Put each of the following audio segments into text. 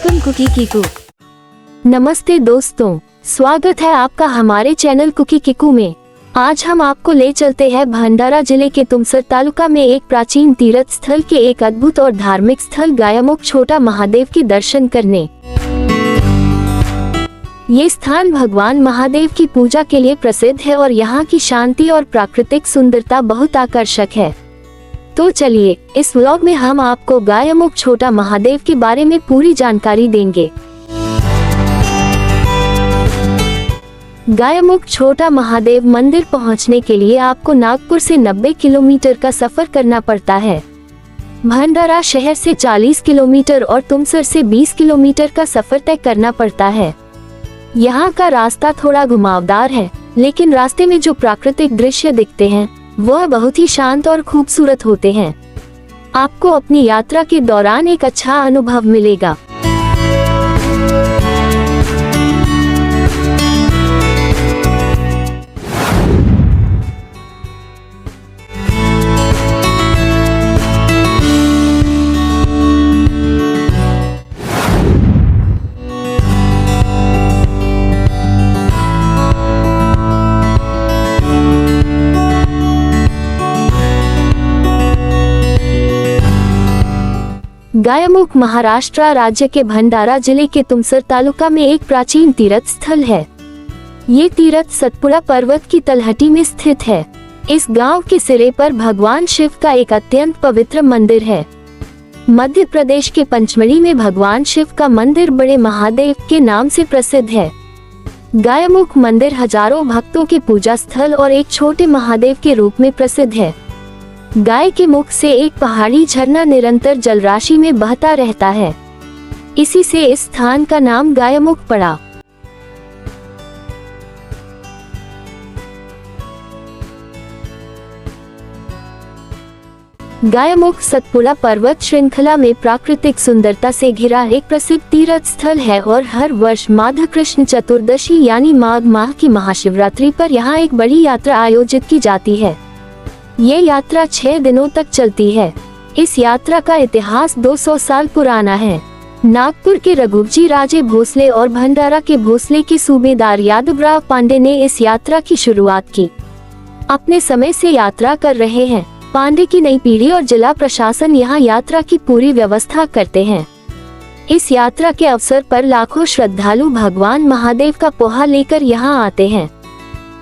Welcome cookie Kiku. नमस्ते दोस्तों, स्वागत है आपका हमारे चैनल कुकी किकू में। आज हम आपको ले चलते हैं भंडारा जिले के तुमसर तालुका में एक प्राचीन तीर्थ स्थल के एक अद्भुत और धार्मिक स्थल गायमुख छोटा महादेव के दर्शन करने। ये स्थान भगवान महादेव की पूजा के लिए प्रसिद्ध है और यहाँ की शांति और प्राकृतिक सुंदरता बहुत आकर्षक है। तो चलिए, इस व्लॉग में हम आपको गायमुख छोटा महादेव के बारे में पूरी जानकारी देंगे। गायमुख छोटा महादेव मंदिर पहुंचने के लिए आपको नागपुर से 90 किलोमीटर का सफर करना पड़ता है। भंडारा शहर से 40 किलोमीटर और तुमसर से 20 किलोमीटर का सफर तय करना पड़ता है। यहाँ का रास्ता थोड़ा घुमावदार है, लेकिन रास्ते में जो प्राकृतिक दृश्य दिखते हैं वह बहुत ही शांत और खूबसूरत होते हैं। आपको अपनी यात्रा के दौरान एक अच्छा अनुभव मिलेगा। गायमुख महाराष्ट्र राज्य के भंडारा जिले के तुमसर तालुका में एक प्राचीन तीर्थ स्थल है। ये तीर्थ सतपुड़ा पर्वत की तलहटी में स्थित है। इस गांव के सिरे पर भगवान शिव का एक अत्यंत पवित्र मंदिर है। मध्य प्रदेश के पंचमढ़ी में भगवान शिव का मंदिर बड़े महादेव के नाम से प्रसिद्ध है। गायमुख मंदिर हजारों भक्तों के पूजा स्थल और एक छोटे महादेव के रूप में प्रसिद्ध है। गाय के मुख से एक पहाड़ी झरना निरंतर जलराशि में बहता रहता है। इसी से इस स्थान का नाम गायमुख पड़ा। गायमुख सतपुड़ा पर्वत श्रृंखला में प्राकृतिक सुंदरता से घिरा एक प्रसिद्ध तीर्थ स्थल है और हर वर्ष माघ कृष्ण चतुर्दशी यानी माघ माह की महाशिवरात्रि पर यहाँ एक बड़ी यात्रा आयोजित की जाती है। ये यात्रा 6 दिनों तक चलती है। इस यात्रा का इतिहास 200 साल पुराना है। नागपुर के रघुजी राजे भोसले और भंडारा के भोसले के सूबेदार यादवराव पांडे ने इस यात्रा की शुरुआत की। अपने समय से यात्रा कर रहे हैं। पांडे की नई पीढ़ी और जिला प्रशासन यहाँ यात्रा की पूरी व्यवस्था करते हैं। इस यात्रा के अवसर पर लाखों श्रद्धालु भगवान महादेव का पोहा लेकर यहाँ आते हैं।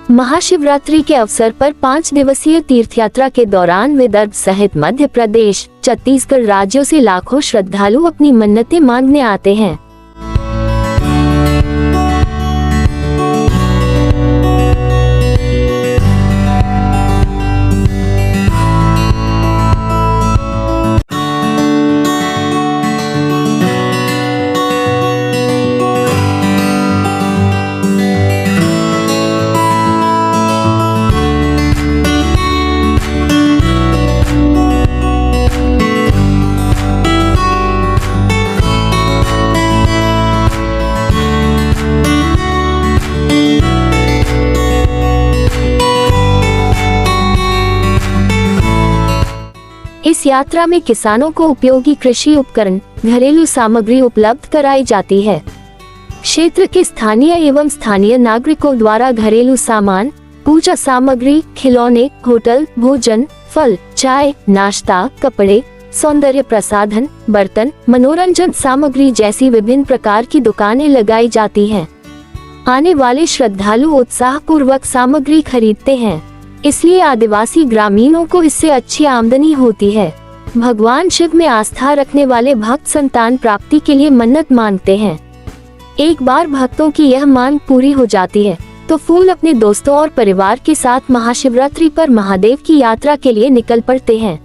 महाशिवरात्रि के अवसर पर 5 दिवसीय तीर्थयात्रा के दौरान विदर्भ सहित मध्य प्रदेश, छत्तीसगढ़ राज्यों से लाखों श्रद्धालु अपनी मन्नतें मांगने आते हैं। इस यात्रा में किसानों को उपयोगी कृषि उपकरण, घरेलू सामग्री उपलब्ध कराई जाती है। क्षेत्र के स्थानीय एवं स्थानीय नागरिकों द्वारा घरेलू सामान, पूजा सामग्री, खिलौने, होटल, भोजन, फल, चाय, नाश्ता, कपड़े, सौंदर्य प्रसाधन, बर्तन, मनोरंजन सामग्री जैसी विभिन्न प्रकार की दुकानें लगाई जाती हैं। आने वाले श्रद्धालु उत्साह पूर्वक सामग्री खरीदते हैं, इसलिए आदिवासी ग्रामीणों को इससे अच्छी आमदनी होती है। भगवान शिव में आस्था रखने वाले भक्त संतान प्राप्ति के लिए मन्नत मांगते हैं। एक बार भक्तों की यह मांग पूरी हो जाती है तो फूल अपने दोस्तों और परिवार के साथ महाशिवरात्रि पर महादेव की यात्रा के लिए निकल पड़ते हैं।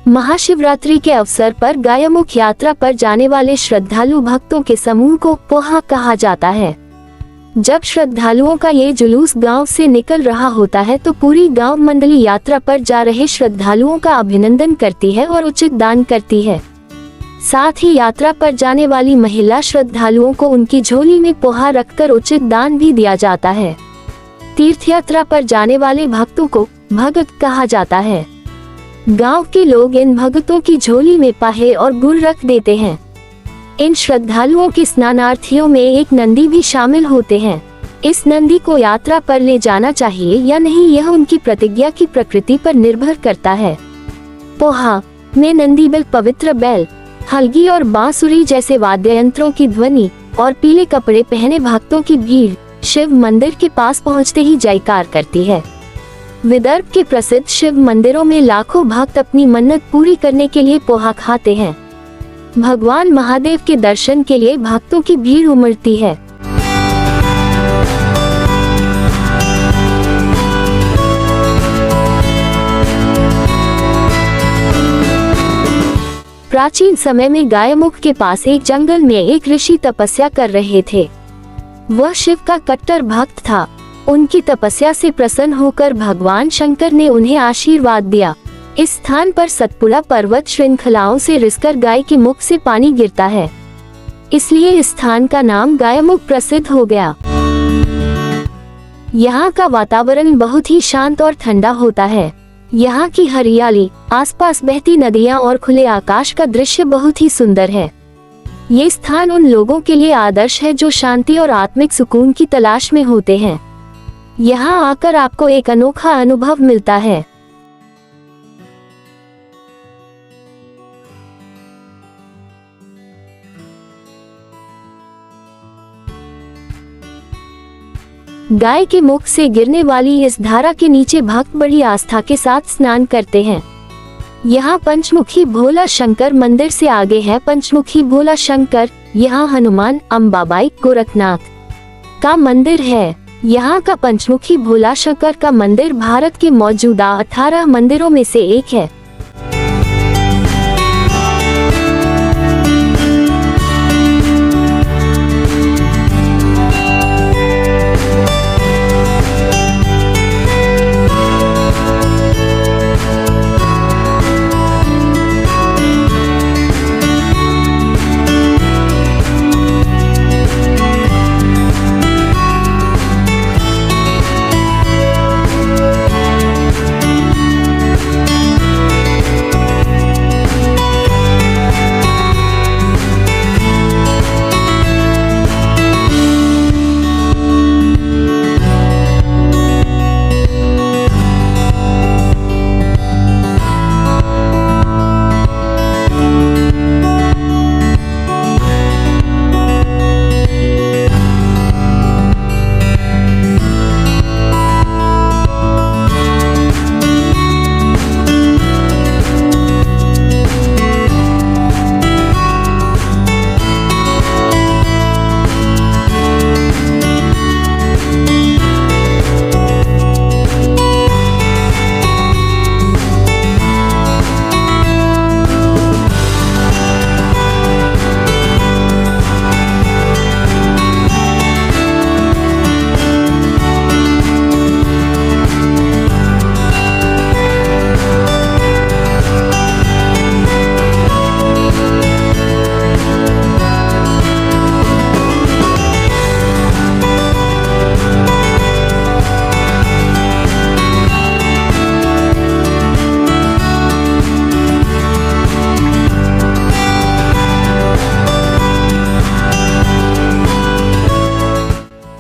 महाशिवरात्रि के अवसर पर गायमुख यात्रा पर जाने वाले श्रद्धालु भक्तों के समूह को पोहा कहा जाता है। जब श्रद्धालुओं का ये जुलूस गांव से निकल रहा होता है तो पूरी गांव मंडली यात्रा पर जा रहे श्रद्धालुओं का अभिनंदन करती है और उचित दान करती है। साथ ही यात्रा पर जाने वाली महिला श्रद्धालुओं को उनकी झोली में पोहा रखकर उचित दान भी दिया जाता है। तीर्थ यात्रा पर जाने वाले भक्तों को भगत कहा जाता है। गांव के लोग इन भगतों की झोली में पाहे और गुड़ रख देते हैं। इन श्रद्धालुओं के स्नानार्थियों में एक नंदी भी शामिल होते हैं। इस नंदी को यात्रा पर ले जाना चाहिए या नहीं, यह उनकी प्रतिज्ञा की प्रकृति पर निर्भर करता है। पोहा में नंदी बैल, पवित्र बैल, हलगी और बांसुरी जैसे वाद्य यंत्रों की ध्वनि और पीले कपड़े पहने भक्तों की भीड़ शिव मंदिर के पास पहुंचते ही जयकार करती है। विदर्भ के प्रसिद्ध शिव मंदिरों में लाखों भक्त अपनी मन्नत पूरी करने के लिए पोहा खाते हैं। भगवान महादेव के दर्शन के लिए भक्तों की भीड़ उमड़ती है। प्राचीन समय में गायमुख के पास एक जंगल में एक ऋषि तपस्या कर रहे थे। वह शिव का कट्टर भक्त था। उनकी तपस्या से प्रसन्न होकर भगवान शंकर ने उन्हें आशीर्वाद दिया। इस स्थान पर सतपुड़ा पर्वत श्रृंखलाओं से रिसकर गाय के मुख से पानी गिरता है, इसलिए इस स्थान का नाम गायमुख प्रसिद्ध हो गया। यहाँ का वातावरण बहुत ही शांत और ठंडा होता है। यहाँ की हरियाली, आसपास बहती नदियाँ और खुले आकाश का दृश्य बहुत ही सुंदर है। ये स्थान उन लोगों के लिए आदर्श है जो शांति और आत्मिक सुकून की तलाश में होते हैं। यहाँ आकर आपको एक अनोखा अनुभव मिलता है। गाय के मुख से गिरने वाली इस धारा के नीचे भक्त बड़ी आस्था के साथ स्नान करते हैं। यहाँ पंचमुखी भोला शंकर मंदिर से आगे है पंचमुखी भोला शंकर। यहाँ हनुमान, अंबाबाई, गोरखनाथ का मंदिर है। यहाँ का पंचमुखी भोला शंकर का मंदिर भारत के मौजूदा 18 मंदिरों में से एक है।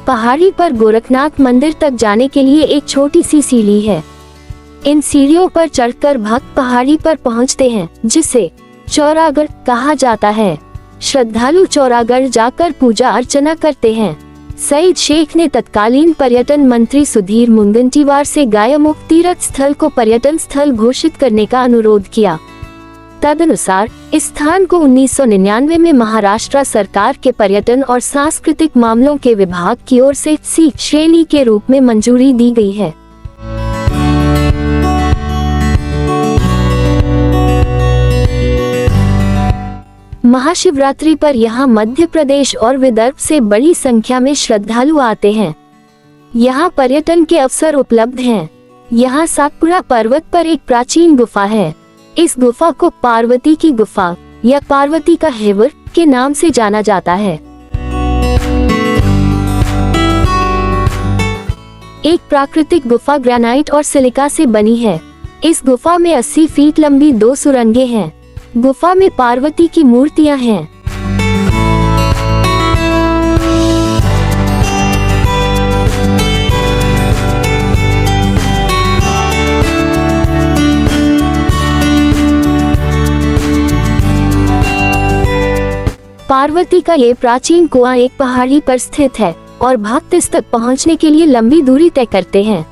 पहाड़ी पर गोरखनाथ मंदिर तक जाने के लिए एक छोटी सी सीढ़ी है। इन सीढ़ियों पर चढ़कर भक्त पहाड़ी पर पहुंचते हैं, जिसे चौरागढ़ कहा जाता है। श्रद्धालु चौरागढ़ जाकर पूजा अर्चना करते हैं। सईद शेख ने तत्कालीन पर्यटन मंत्री सुधीर मुनगंटीवार से गायमुख तीर्थ स्थल को पर्यटन स्थल घोषित करने का अनुरोध किया। तदनुसार इस स्थान को 1999 में महाराष्ट्र सरकार के पर्यटन और सांस्कृतिक मामलों के विभाग की ओर से सी श्रेणी के रूप में मंजूरी दी गई है। महाशिवरात्रि पर यहाँ मध्य प्रदेश और विदर्भ से बड़ी संख्या में श्रद्धालु आते हैं। यहाँ पर्यटन के अवसर उपलब्ध हैं। यहाँ सातपुड़ा पर्वत पर एक प्राचीन गुफा है। इस गुफा को पार्वती की गुफा या पार्वती का हेवर के नाम से जाना जाता है। एक प्राकृतिक गुफा ग्रेनाइट और सिलिका से बनी है। इस गुफा में 80 फीट लंबी 2 सुरंगें हैं। गुफा में पार्वती की मूर्तियां हैं। पार्वती का ये प्राचीन कुआं एक पहाड़ी पर स्थित है और भक्त इस तक पहुंचने के लिए लंबी दूरी तय करते हैं।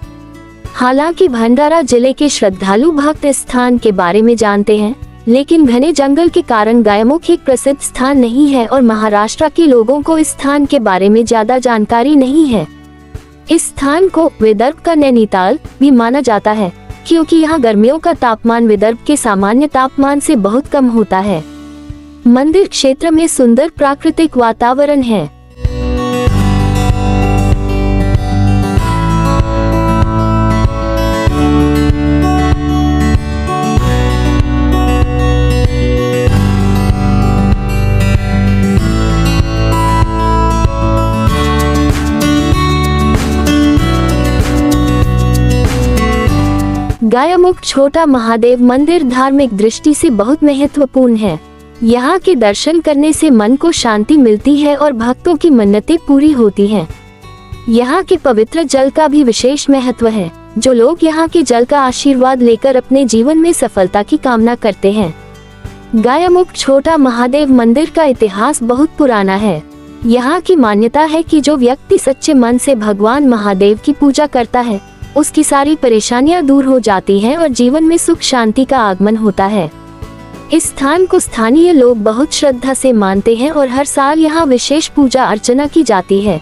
हालांकि भंडारा जिले के श्रद्धालु भक्त इस स्थान के बारे में जानते हैं, लेकिन घने जंगल के कारण गायमुख एक प्रसिद्ध स्थान नहीं है और महाराष्ट्र के लोगों को इस स्थान के बारे में ज्यादा जानकारी नहीं है। इस स्थान को विदर्भ का नैनीताल भी माना जाता है, क्योंकि यहाँ गर्मियों का तापमान विदर्भ के सामान्य तापमान से बहुत कम होता है। मंदिर क्षेत्र में सुंदर प्राकृतिक वातावरण है। गायमुख छोटा महादेव मंदिर धार्मिक दृष्टि से बहुत महत्वपूर्ण है। यहाँ के दर्शन करने से मन को शांति मिलती है और भक्तों की मन्नतें पूरी होती हैं। यहाँ के पवित्र जल का भी विशेष महत्व है। जो लोग यहाँ के जल का आशीर्वाद लेकर अपने जीवन में सफलता की कामना करते हैं। गायमुख छोटा महादेव मंदिर का इतिहास बहुत पुराना है। यहाँ की मान्यता है कि जो व्यक्ति सच्चे मन से भगवान महादेव की पूजा करता है, उसकी सारी परेशानियां दूर हो जाती हैं और जीवन में सुख शांति का आगमन होता है। इस स्थान को स्थानीय लोग बहुत श्रद्धा से मानते हैं और हर साल यहाँ विशेष पूजा अर्चना की जाती है।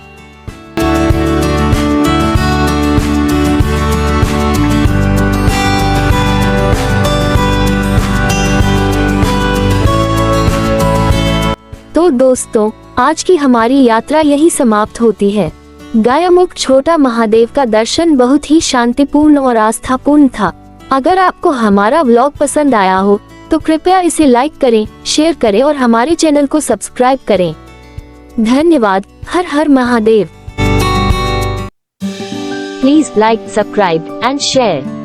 तो दोस्तों, आज की हमारी यात्रा यही समाप्त होती है। गायमुख छोटा महादेव का दर्शन बहुत ही शांतिपूर्ण और आस्थापूर्ण था। अगर आपको हमारा व्लॉग पसंद आया हो तो कृपया इसे लाइक करें, शेयर करें और हमारे चैनल को सब्सक्राइब करें। धन्यवाद। Har Har Mahadev. Please like, subscribe and share.